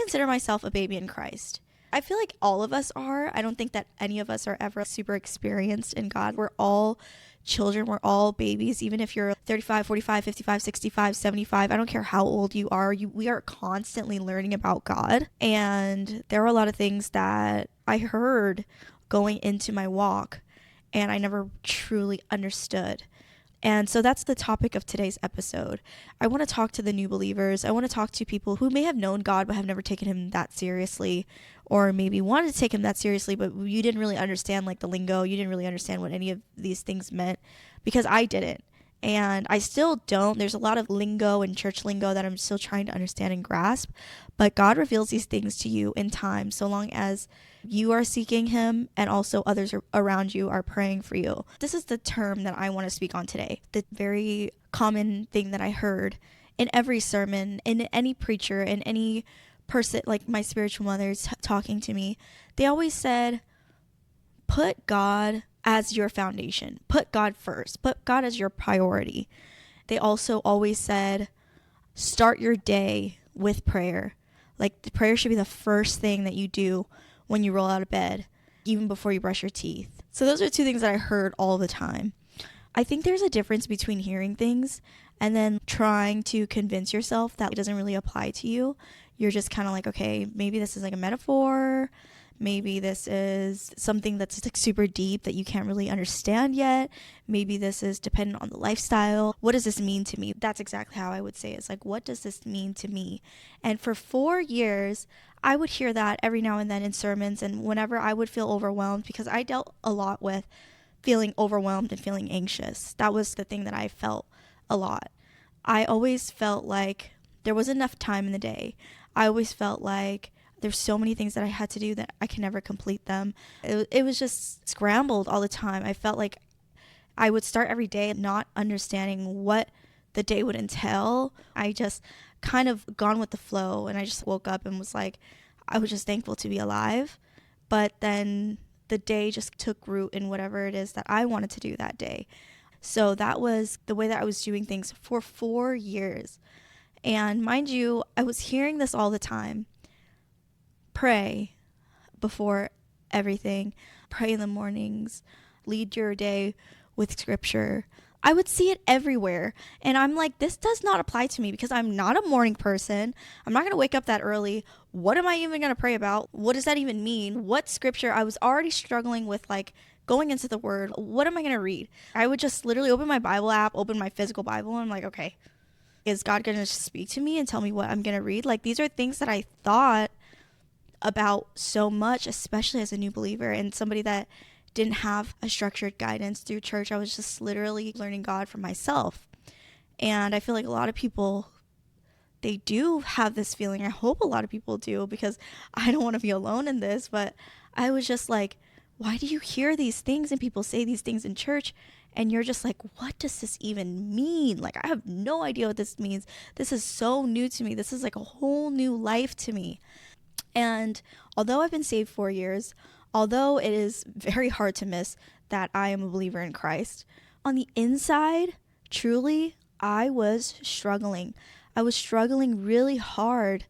consider myself a baby in Christ. I feel like all of us are. I don't think that any of us are ever super experienced in God. We're all children. We're all babies. Even if you're 35, 45, 55, 65, 75, I don't care how old you are. We are constantly learning about God. And there were a lot of things that I heard going into my walk and I never truly understood. And so that's the topic of today's episode. I want to talk to the new believers. I want to talk to people who may have known God but have never taken him that seriously, or maybe wanted to take him that seriously, but you didn't really understand like the lingo. You didn't really understand what any of these things meant, because I didn't. And I still don't. There's a lot of lingo and church lingo that I'm still trying to understand and grasp. But God reveals these things to you in time, so long as you are seeking him and also others around you are praying for you. This is the term that I want to speak on today. The very common thing that I heard in every sermon, in any preacher, in any person, like my spiritual mothers talking to me, they always said, put God as your foundation. Put God first. Put God as your priority. They also always said, start your day with prayer. Like, the prayer should be the first thing that you do when you roll out of bed, even before you brush your teeth. So those are two things that I heard all the time. I think there's a difference between hearing things and then trying to convince yourself that it doesn't really apply to you. You're just kind of like, okay, maybe this is like a metaphor. Maybe this is something that's like super deep that you can't really understand yet. Maybe this is dependent on the lifestyle. What does this mean to me? That's exactly how I would say it. It's like, what does this mean to me? And for 4 years, I would hear that every now and then in sermons, and whenever I would feel overwhelmed, because I dealt a lot with feeling overwhelmed and feeling anxious. That was the thing that I felt a lot. I always felt like there wasn't enough time in the day. I always felt like there's so many things that I had to do that I can never complete them. It was just scrambled all the time. I felt like I would start every day not understanding what the day would entail. I just kind of gone with the flow, and I just woke up and was like, I was just thankful to be alive. But then the day just took root in whatever it is that I wanted to do that day. So that was the way that I was doing things for 4 years. And mind you, I was hearing this all the time. Pray before everything. Pray in the mornings. Lead your day with scripture. I would see it everywhere. And I'm like, this does not apply to me because I'm not a morning person. I'm not going to wake up that early. What am I even going to pray about? What does that even mean? What scripture? I was already struggling with like going into the word. What am I going to read? I would just literally open my Bible app, open my physical Bible, and I'm like, okay, is God going to speak to me and tell me what I'm going to read? Like, these are things that I thought about so much, especially as a new believer and somebody that didn't have a structured guidance through church. I was just literally learning God for myself. And I feel like a lot of people, they do have this feeling. I hope a lot of people do, because I don't want to be alone in this. But I was just like, why do you hear these things and people say these things in church? And you're just like, what does this even mean? Like, I have no idea what this means. This is so new to me. This is like a whole new life to me. And although I've been saved 4 years, although it is very hard to miss that I am a believer in Christ, on the inside, truly, I was struggling. I was struggling really hard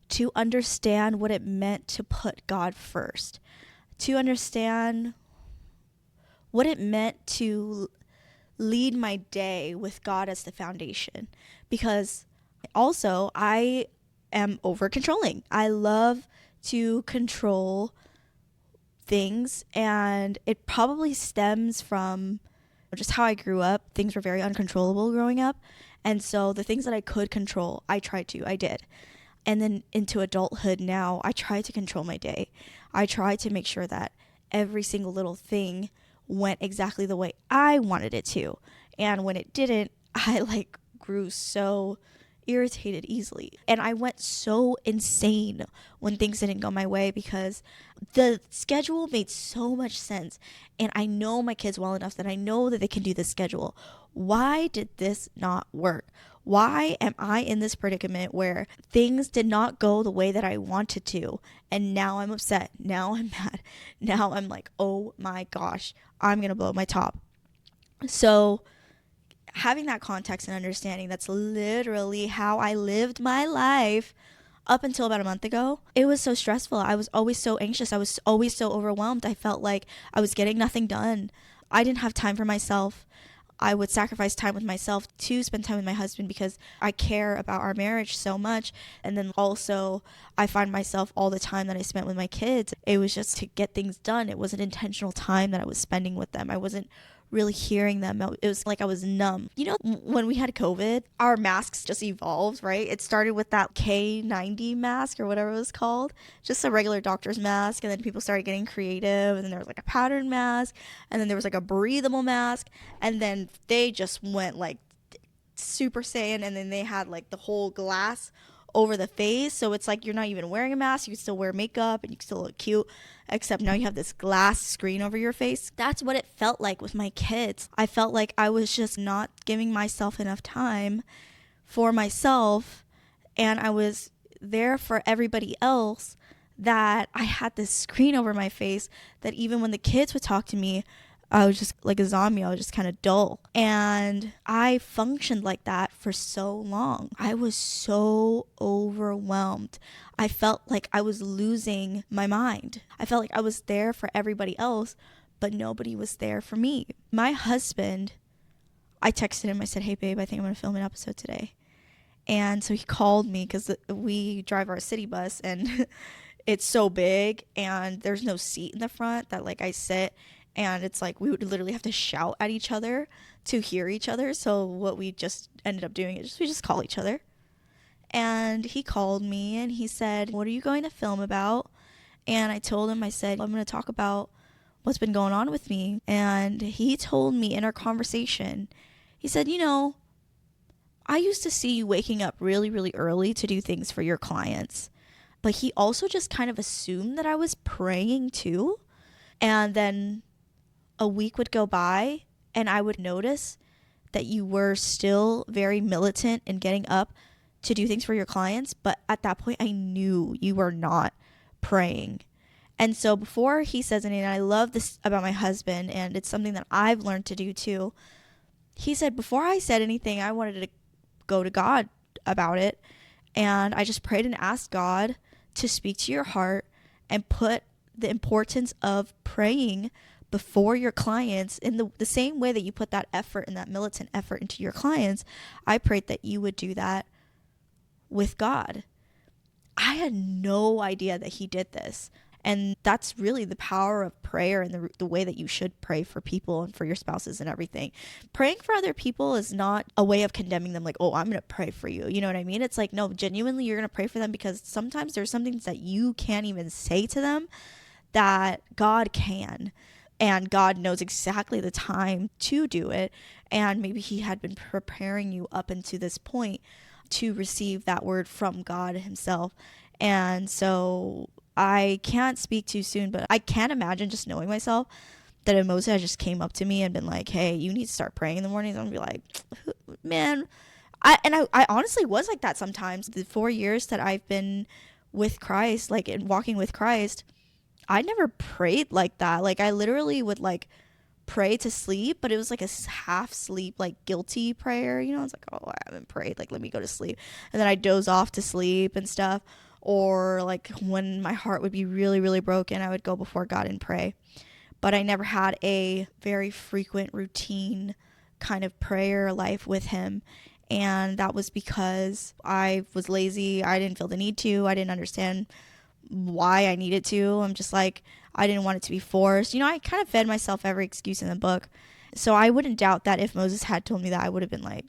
to understand what it meant to put God first, to understand what it meant to lead my day with God as the foundation. Because also, I am over controlling. I love to control things, and it probably stems from just how I grew up. Things were very uncontrollable growing up, and so the things that I could control, I did. And then into adulthood now, I try to control my day. I try to make sure that every single little thing went exactly the way I wanted it to. And when it didn't, I like grew so irritated easily. And I went so insane when things didn't go my way, because the schedule made so much sense. And I know my kids well enough that I know that they can do the schedule. Why did this not work? Why am I in this predicament where things did not go the way that I wanted to? And now I'm upset. Now I'm mad. Now I'm like, oh my gosh, I'm going to blow my top. So having that context and understanding, that's literally how I lived my life up until about a month ago, it was so stressful. I was always so anxious. I was always so overwhelmed. I felt like I was getting nothing done. I didn't have time for myself. I would sacrifice time with myself to spend time with my husband because I care about our marriage so much. And then also, I find myself all the time that I spent with my kids, it was just to get things done. It wasn't intentional time that I was spending with them. I wasn't really hearing them. It was like I was numb. You know, when we had COVID, our masks just evolved, right? It started with that K90 mask or whatever it was called, just a regular doctor's mask, and then people started getting creative, and then there was like a pattern mask, and then there was like a breathable mask, and then they just went like Super Saiyan, and then they had like the whole glass over the face, so it's like you're not even wearing a mask. You can still wear makeup and you can still look cute, except now you have this glass screen over your face. That's what it felt like with my kids. I felt like I was just not giving myself enough time for myself, and I was there for everybody else, that I had this screen over my face that even when the kids would talk to me, I was just like a zombie. I was just kind of dull. And I functioned like that for so long. I was so overwhelmed. I felt like I was losing my mind. I felt like I was there for everybody else, but nobody was there for me. My husband, I texted him. I said, hey, babe, I think I'm going to film an episode today. And so he called me because we drive our city bus and it's so big and there's no seat in the front that like I sit. And it's like we would literally have to shout at each other to hear each other. So what we just ended up doing is we just call each other. And he called me and he said, what are you going to film about? And I told him, I said, I'm going to talk about what's been going on with me. And he told me in our conversation, he said, you know, I used to see you waking up really, really early to do things for your clients. But he also just kind of assumed that I was praying too. And then a week would go by and I would notice that you were still very militant in getting up to do things for your clients. But at that point, I knew you were not praying. And so before he says anything, and I love this about my husband, and it's something that I've learned to do too. He said, before I said anything, I wanted to go to God about it. And I just prayed and asked God to speak to your heart and put the importance of praying before your clients in the same way that you put that effort and that militant effort into your clients. I prayed that you would do that with God. I had no idea that he did this. And that's really the power of prayer and the way that you should pray for people and for your spouses and everything. Praying for other people is not a way of condemning them like, oh, I'm going to pray for you. You know what I mean? It's like, no, genuinely, you're going to pray for them because sometimes there's some things that you can't even say to them that God can. And God knows exactly the time to do it. And maybe he had been preparing you up until this point to receive that word from God himself. And so I can't speak too soon, but I can't imagine just knowing myself that if Moses had just came up to me and been like, hey, you need to start praying in the mornings, I'm going to be like, man. I honestly was like that sometimes. The 4 years that I've been with Christ, like in walking with Christ, I never prayed like that. Like I literally would like pray to sleep, but it was like a half sleep, like guilty prayer. You know, it's like, oh, I haven't prayed. Like, let me go to sleep. And then I doze off to sleep and stuff. Or like when my heart would be really, really broken, I would go before God and pray. But I never had a very frequent routine kind of prayer life with him. And that was because I was lazy. I didn't feel the need to. I didn't understand why I needed to. I'm just like, I didn't want it to be forced. You know, I kind of fed myself every excuse in the book. So I wouldn't doubt that if Moses had told me that, I would have been like,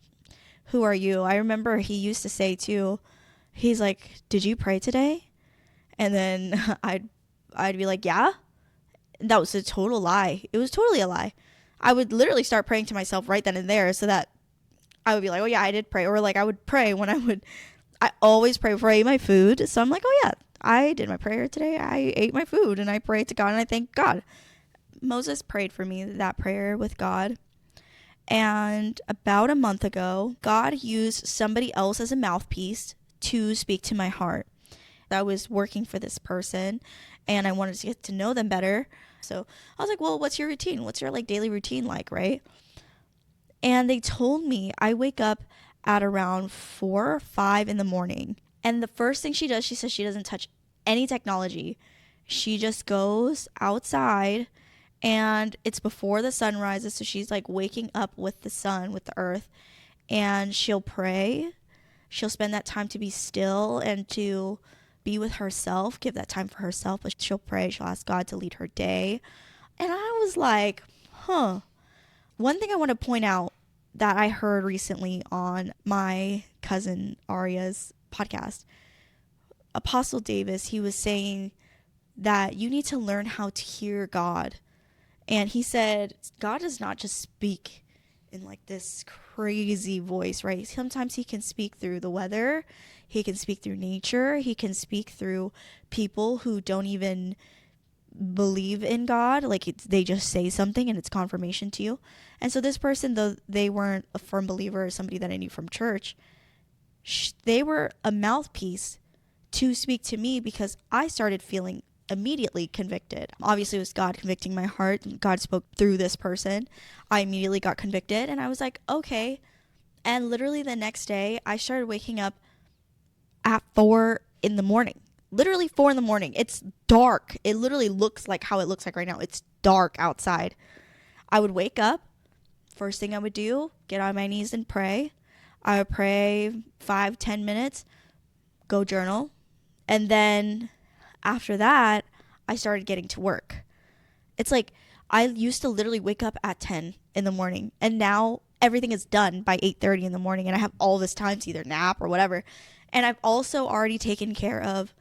who are you? I remember he used to say too, he's like, did you pray today? And then I'd be like, yeah. That was a total lie. It was totally a lie. I would literally start praying to myself right then and there so that I would be like, oh yeah, I did pray. Or like I would pray I always pray before I ate my food. So I'm like, oh yeah, I did my prayer today. I ate my food and I prayed to God and I thank God. Moses prayed for me that prayer with God. And about a month ago, God used somebody else as a mouthpiece to speak to my heart. I was working for this person and I wanted to get to know them better. So I was like, well, what's your routine? What's your like daily routine like, right? And they told me I wake up at around 4 or 5 in the morning And the first thing she does, she says she doesn't touch any technology. She just goes outside, and it's before the sun rises. So she's like waking up with the sun, with the earth, and she'll pray. She'll spend that time to be still and to be with herself, give that time for herself. But she'll pray. She'll ask God to lead her day. And I was like, huh. One thing I want to point out that I heard recently on my cousin Aria's podcast, Apostle Davis, he was saying that you need to learn how to hear God. And he said, God does not just speak in like this crazy voice, right? Sometimes he can speak through the weather. He can speak through nature. He can speak through people who don't even believe in God. Like they just say something and it's confirmation to you. And so this person, though they weren't a firm believer or somebody that I knew from church, they were a mouthpiece to speak to me because I started feeling immediately convicted. Obviously, it was God convicting my heart. God spoke through this person. I immediately got convicted and I was like, okay. And literally the next day, I started waking up at 4 in the morning. Literally 4 in the morning. It's dark. It literally looks like how it looks like right now. It's dark outside. I would wake up. First thing I would do, get on my knees and pray. I would pray 5-10 minutes, go journal. And then after that, I started getting to work. It's like I used to literally wake up at 10 in the morning. And now everything is done by 8:30 in the morning. And I have all this time to either nap or whatever. And I've also already taken care of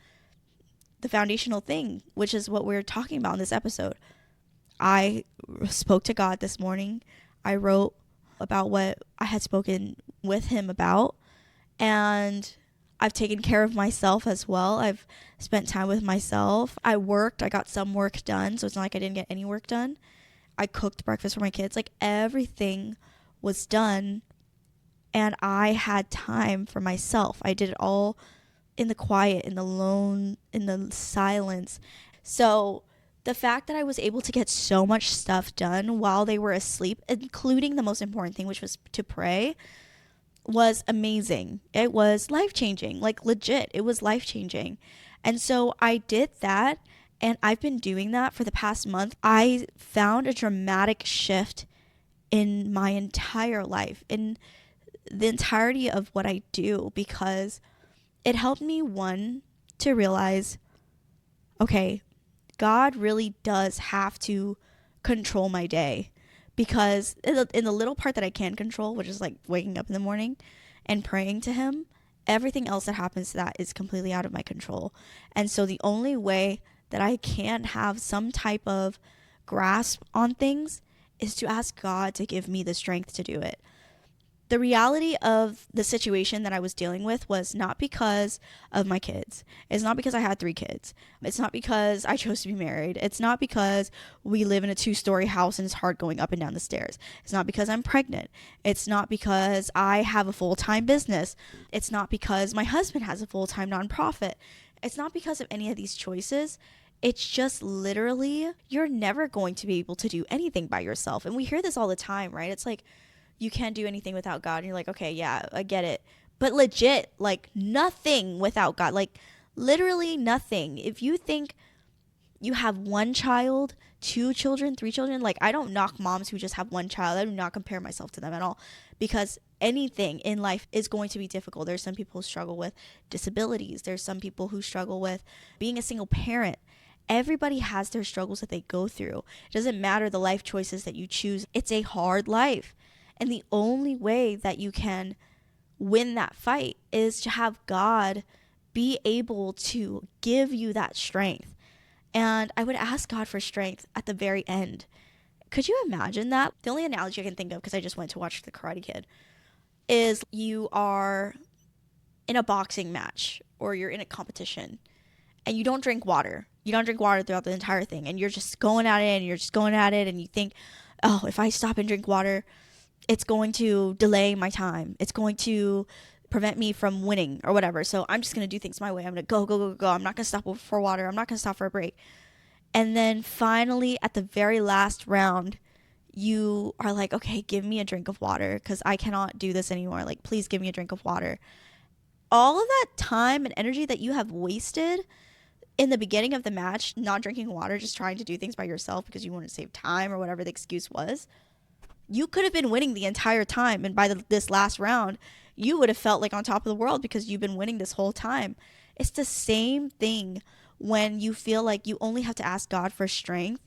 the foundational thing, which is what we're talking about in this episode. I spoke to God this morning. I wrote about what I had spoken with him about. And I've taken care of myself as well. I've spent time with myself. I worked. I got some work done. So it's not like I didn't get any work done. I cooked breakfast for my kids. Like everything was done. And I had time for myself. I did it all in the quiet, in the lone, in the silence. So the fact that I was able to get so much stuff done while they were asleep, including the most important thing, which was to pray, was amazing. It was life-changing, like legit. It was life-changing. And so I did that, and I've been doing that for the past month. I found a dramatic shift in my entire life, in the entirety of what I do, because it helped me, one, to realize, okay, God really does have to control my day. Because in the little part that I can control, which is like waking up in the morning and praying to him, everything else that happens to that is completely out of my control. And so the only way that I can have some type of grasp on things is to ask God to give me the strength to do it. The reality of the situation that I was dealing with was not because of my kids. It's not because I had 3 kids. It's not because I chose to be married. It's not because we live in a 2-story house and it's hard going up and down the stairs. It's not because I'm pregnant. It's not because I have a full-time business. It's not because my husband has a full-time nonprofit. It's not because of any of these choices. It's just literally, you're never going to be able to do anything by yourself. And we hear this all the time, right? It's like, you can't do anything without God. And you're like, okay, yeah, I get it. But legit, like nothing without God, like literally nothing. If you think you have 1 child, 2 children, 3 children, like I don't knock moms who just have 1 child. I do not compare myself to them at all, because anything in life is going to be difficult. There's some people who struggle with disabilities. There's some people who struggle with being a single parent. Everybody has their struggles that they go through. It doesn't matter the life choices that you choose. It's a hard life. And the only way that you can win that fight is to have God be able to give you that strength. And I would ask God for strength at the very end. Could you imagine that? The only analogy I can think of, because I just went to watch The Karate Kid, is you are in a boxing match or you're in a competition and you don't drink water. You don't drink water throughout the entire thing. And you're just going at it and you're just going at it. And you think, oh, if I stop and drink water, it's going to delay my time. It's going to prevent me from winning or whatever. So I'm just going to do things my way. I'm going to go, go, go, go. I'm not going to stop for water. I'm not going to stop for a break. And then finally, at the very last round, you are like, okay, give me a drink of water because I cannot do this anymore. Like, please give me a drink of water. all of that time and energy that you have wasted in the beginning of the match, not drinking water, just trying to do things by yourself because you wanted to save time or whatever the excuse was, you could have been winning the entire time. And by this last round, you would have felt like on top of the world because you've been winning this whole time. It's the same thing when you feel like you only have to ask God for strength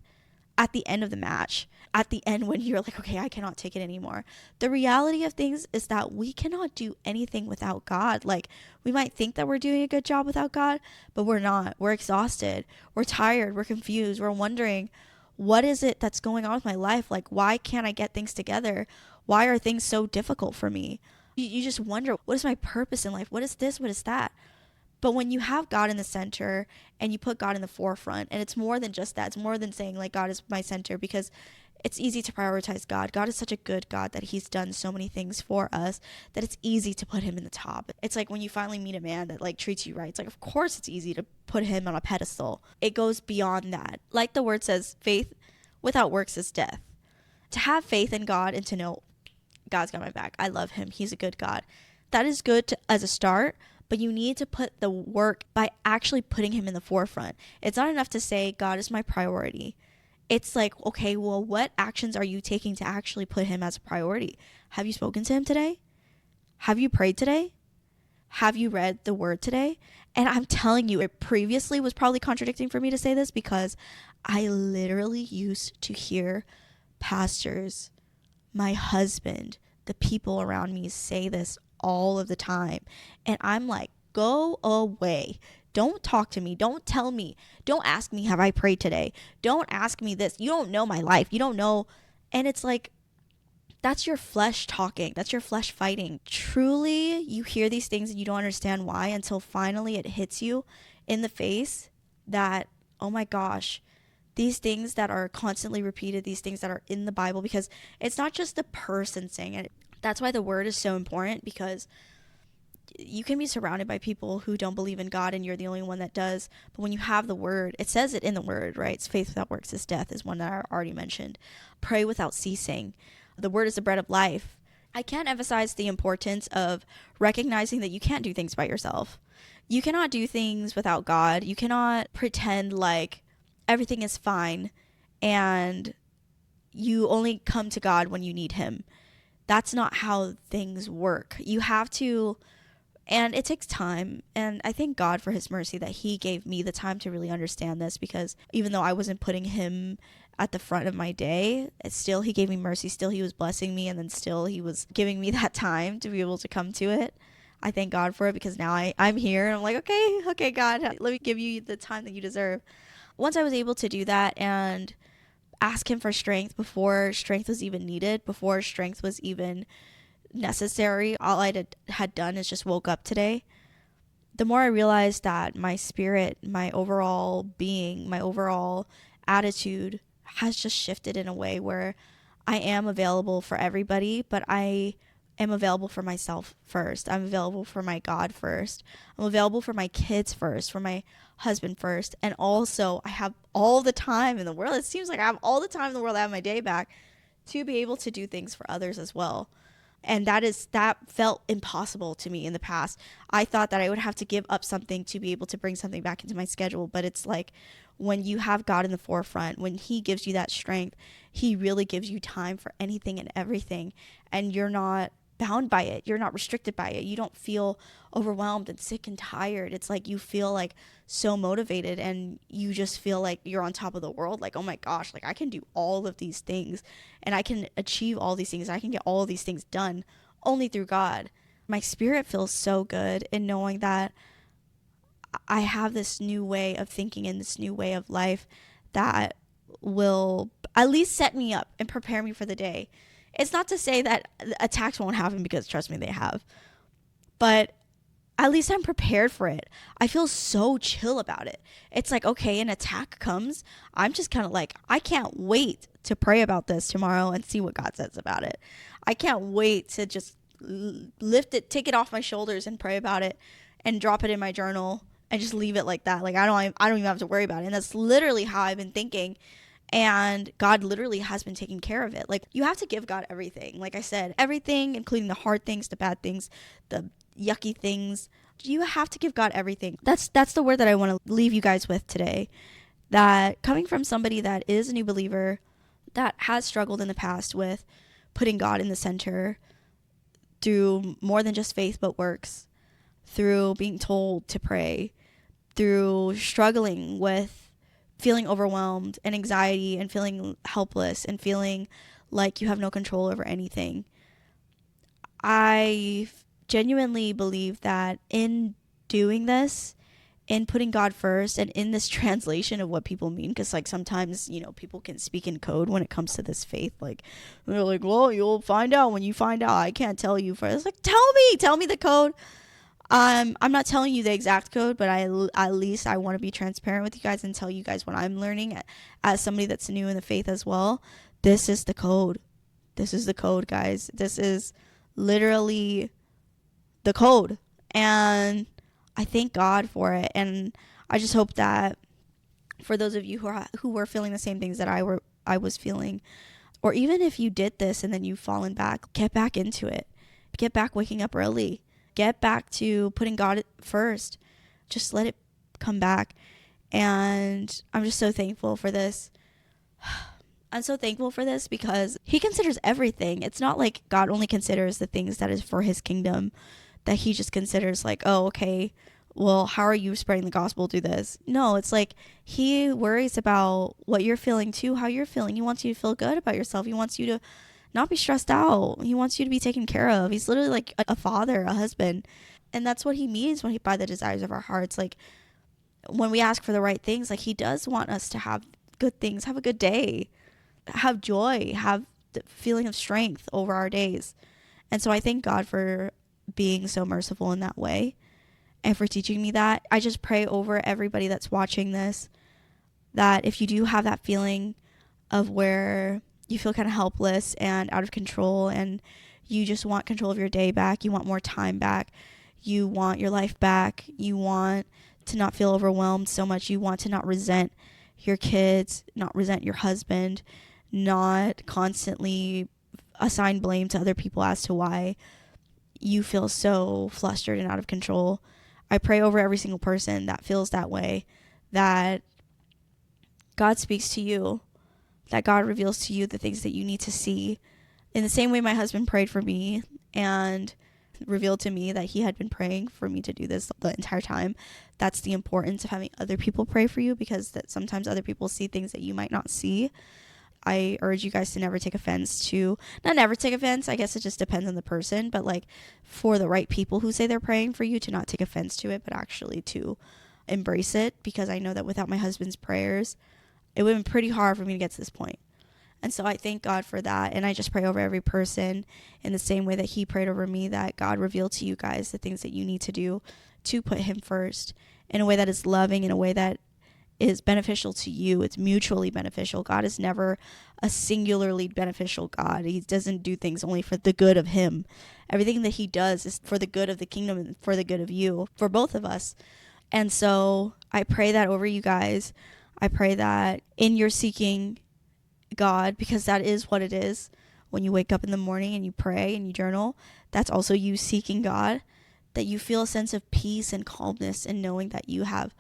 at the end of the match, at the end when you're like, okay, I cannot take it anymore. The reality of things is that we cannot do anything without God. Like, we might think that we're doing a good job without God, but we're not. We're exhausted. We're tired. We're confused. We're wondering, what is it that's going on with my life? Like, why can't I get things together? Why are things so difficult for me? You just wonder, what is my purpose in life? What is this? What is that? But when you have God in the center and you put God in the forefront, and it's more than just that, it's more than saying like God is my center, because it's easy to prioritize God. God is such a good God that he's done so many things for us that it's easy to put him in the top. It's like when you finally meet a man that like treats you right, it's like, of course it's easy to put him on a pedestal. It goes beyond that. Like the word says, faith without works is death. To have faith in God and to know God's got my back, I love him, he's a good God, that is good as a start. But you need to put the work by actually putting him in the forefront. It's not enough to say, God is my priority. It's like, okay, well, what actions are you taking to actually put him as a priority? Have you spoken to him today? Have you prayed today? Have you read the word today? And I'm telling you, it previously was probably contradicting for me to say this, because I literally used to hear pastors, my husband, the people around me say this all of the time. And I'm like, go away. Don't talk to me. Don't tell me. Don't ask me, have I prayed today? Don't ask me this. You don't know my life. You don't know. And it's like, that's your flesh talking. That's your flesh fighting. Truly, you hear these things and you don't understand why until finally it hits you in the face that, oh my gosh, these things that are constantly repeated, these things that are in the Bible, because it's not just the person saying it. That's why the word is so important, because you can be surrounded by people who don't believe in God and you're the only one that does. But when you have the word, it says it in the word, right? It's faith without works is death, is one that I already mentioned. Pray without ceasing. The word is the bread of life. I can't emphasize the importance of recognizing that you can't do things by yourself. You cannot do things without God. You cannot pretend like everything is fine and you only come to God when you need him. That's not how things work. You have to, and it takes time. And I thank God for his mercy that he gave me the time to really understand this, because even though I wasn't putting him at the front of my day, still he gave me mercy. Still he was blessing me. And then still he was giving me that time to be able to come to it. I thank God for it, because now I'm here and I'm like, okay, God, let me give you the time that you deserve. Once I was able to do that and ask him for strength before strength was even needed, before strength was even necessary, all I had done is just woke up today. The more I realized that my spirit, my overall being, my overall attitude has just shifted in a way where I am available for everybody, but I am available for myself first. I'm available for my God first. I'm available for my kids first, for my husband first. And also I have all the time in the world. It seems like I have all the time in the world. I have my day back to be able to do things for others as well. And that felt impossible to me in the past. I thought that I would have to give up something to be able to bring something back into my schedule. But it's like, when you have God in the forefront, when he gives you that strength, he really gives you time for anything and everything. And you're not bound by it. You're not restricted by it. You don't feel overwhelmed and sick and tired. It's like you feel like so motivated, and you just feel like you're on top of the world. Like, oh my gosh, like I can do all of these things and I can achieve all these things. I can get all of these things done only through God. My spirit feels so good in knowing that I have this new way of thinking and this new way of life that will at least set me up and prepare me for the day. It's not to say that attacks won't happen, because trust me, they have. But at least I'm prepared for it. I feel so chill about it. It's like, okay, an attack comes. I'm just kind of like, I can't wait to pray about this tomorrow and see what God says about it. I can't wait to just lift it, take it off my shoulders and pray about it and drop it in my journal and just leave it like that. Like I don't even have to worry about it. And that's literally how I've been thinking. And God literally has been taking care of it. Like, you have to give God everything. Like I said, everything, including the hard things, the bad things, the yucky things, You have to give God everything. That's the word that I want to leave you guys with today. That coming from somebody that is a new believer, that has struggled in the past with putting God in the center through more than just faith but works, through being told to pray, through struggling with feeling overwhelmed and anxiety and feeling helpless and feeling like you have no control over anything. I genuinely believe that in doing this, in putting God first, and in this translation of what people mean, because like sometimes, you know, people can speak in code when it comes to this faith. Like they're like, well, you'll find out when you find out. I can't tell you first. Like, tell me the code. I'm not telling you the exact code, but at least I want to be transparent with you guys and tell you guys what I'm learning as somebody that's new in the faith as well. This is the code. This is the code, guys. This is literally the code. And I thank God for it. And I just hope that for those of you who were feeling the same things that I was feeling, or even if you did this and then you've fallen back, get back into it. Get back waking up early. Get back to putting God first. Just let it come back. And I'm just so thankful for this. I'm so thankful for this because he considers everything. It's not like God only considers the things that is for his kingdom, that he just considers like, oh, okay, well, how are you spreading the gospel through this? No, it's like he worries about what you're feeling too, how you're feeling. He wants you to feel good about yourself. He wants you to not be stressed out. He wants you to be taken care of. He's literally like a father, a husband. And that's what he means when he by the desires of our hearts. Like when we ask for the right things, like he does want us to have good things, have a good day, have joy, have the feeling of strength over our days. And so I thank God for being so merciful in that way and for teaching me that. I just pray over everybody that's watching this, that if you do have that feeling of where you feel kind of helpless and out of control and you just want control of your day back, you want more time back, you want your life back, you want to not feel overwhelmed so much, you want to not resent your kids, not resent your husband, not constantly assign blame to other people as to why you feel so flustered and out of control. I pray over every single person that feels that way, that God speaks to you, that God reveals to you the things that you need to see. In the same way my husband prayed for me and revealed to me that he had been praying for me to do this the entire time. That's the importance of having other people pray for you, because that sometimes other people see things that you might not see. I urge you guys to never take offense to, not never take offense, I guess it just depends on the person, but like for the right people who say they're praying for you, to not take offense to it, but actually to embrace it, because I know that without my husband's prayers, it would have been pretty hard for me to get to this point. And so I thank God for that. And I just pray over every person in the same way that he prayed over me, that God revealed to you guys the things that you need to do to put him first in a way that is loving, in a way that is beneficial to you. It's mutually beneficial. God is never a singularly beneficial God. He doesn't do things only for the good of him. Everything that he does is for the good of the kingdom and for the good of you, for both of us. And so I pray that over you guys. I pray that in your seeking God, because that is what it is. When you wake up in the morning and you pray and you journal, that's also you seeking God, that you feel a sense of peace and calmness in knowing that you have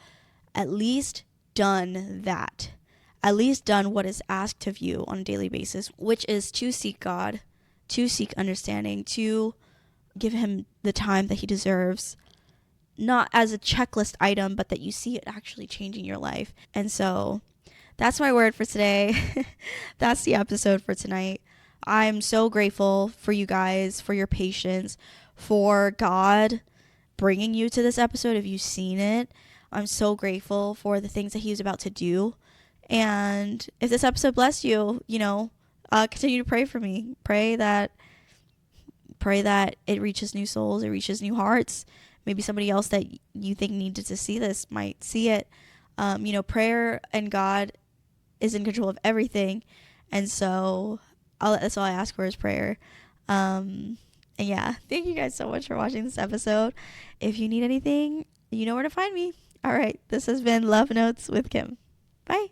at least done that, at least done what is asked of you on a daily basis, which is to seek God, to seek understanding, to give him the time that he deserves, not as a checklist item, but that you see it actually changing your life. And so that's my word for today. That's the episode for tonight. I'm so grateful for you guys, for your patience, for God bringing you to this episode. If you've seen it, I'm so grateful for the things that he was about to do. And if this episode blessed you, continue to pray for me. Pray that it reaches new souls, it reaches new hearts. Maybe somebody else that you think needed to see this might see it. Prayer and God is in control of everything. And so that's all I ask for is prayer. And yeah, thank you guys so much for watching this episode. If you need anything, you know where to find me. All right, this has been Love Notes with Kim. Bye.